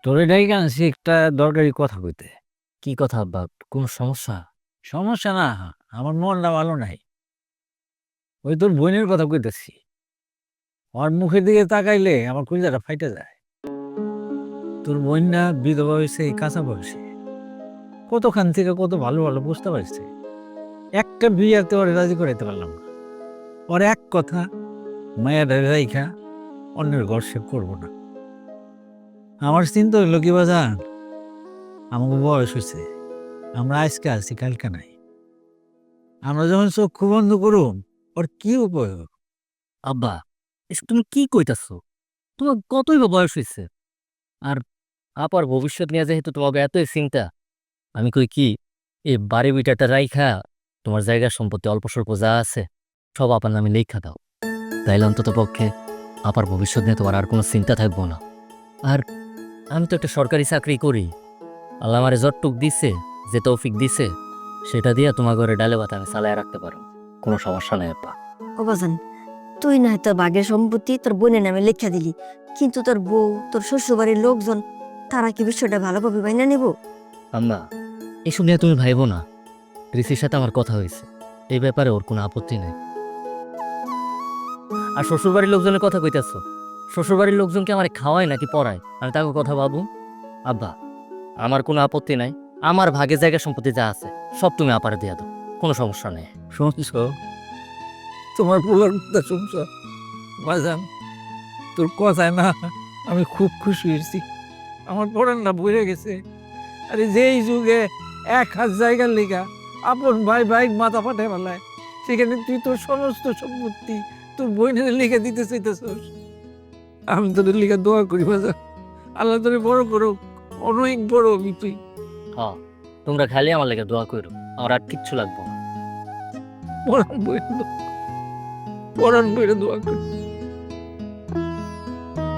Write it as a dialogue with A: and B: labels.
A: তোরে ডাইকা আনছি একটা দরকারি কথা কইতে।
B: কি কথা আব্বা? কোন সমস্যা?
A: সমস্যা না, আমার মনটা ভালো নাই। ওই তোর বোনের কথা কইতেছি। ওর মুখের দিকে তাকাইলে আমার কলিজাটা ফাইটা যায়। তোর বোন না বিধবা হয়েছে এই কাঁচা বয়সে। কতখান থেকে কত ভালো ভালো বুঝতে পারছে। একটা বিয়াতে ওরে রাজি করাইতে পারলাম না। ওর এক কথা, মায়ের রাইখা অন্যের ঘর সে করবো না। আমার চিন্তা হইলো কি বাজান, আমাকে বয়স হয়েছে, আমরা আজকে আছি কালকে নাই। আমরা যখন চক্ষু বন্ধ করুম, ওর কি উপয়োগ?
B: আব্বা, এসব তুমি কি কইতাছো? তোমার কতই বা বয়স হইছে? আর আপার ভবিষ্যৎ নিয়ে যেহেতু তোমাকে এতই চিন্তা, আমি কই কি, এই বাড়ি বিটাটা রাইখা তোমার জায়গা সম্পত্তি অল্প স্বল্প যা আছে সব আপার নামে লেখা দাও। তাইলে অন্তত পক্ষে আপার ভবিষ্যৎ নিয়ে তোমার আর কোনো চিন্তা থাকবো না। আর আমি তো একটা সরকারি চাকরি করি। আল্লাহ আমারে যতটুক দিছে, যে তৌফিক দিছে, সেটা দিয়ে তোমার ঘরে ডালে ভাত আমি চালায় রাখতে পারো। কোনো সমস্যা নাই আব্বা।
C: ও বাজান, তুই না তোর ভাগের সম্পত্তি তোর বোনের নামে লেখা দিলি, কিন্তু তোর বউ, তোর শ্বশুরবাড়ির লোকজন, তারা কি বিষয়টা ভালোভাবে মাইনা নেব?
B: আম্মা, এসব নিয়ে তুমি ভাইবো না। ঋষির সাথে আমার কথা হয়েছে, এই ব্যাপারে ওর কোনো আপত্তি নেই। আর শ্বশুরবাড়ির লোকজনের কথা কইতেছো, শ্বশুরবাড়ির লোকজনকে আমার খাওয়ায় নাকি পড়ায়, আমি তাকে কথা ভাবু। আব্বা, আমার কোনো আপত্তি নাই। আমার ভাগে জায়গা সম্পত্তি যা আছে সব তুমি আপারে দিয়ে দাও, কোনো সমস্যা নেই।
A: শুনছ, তোমার পোলার কথা শুনছ বাজান? তোর কথায় না আমি খুব খুশি হয়েছি। আমার পড়ান না বইরে গেছে। আরে যেই যুগে এক হাত জায়গার লিগা আপন ভাই ভাই মাথা ফাটে বেলায়, সেখানে তুই তোর সমস্ত সম্পত্তি তোর বইনের লিখে দিতে চাইতেছস। আমি তোদের লিখে দোয়া করি বাজান, আল্লাহ তোরে বড় করো, অনেক বড় হবি তুই।
B: হ্যাঁ, তোমরা খালি আমার লেগে দোয়া করো, আমার আর কিচ্ছু লাগবে না।
A: পড়ান বইরে দোয়া করি।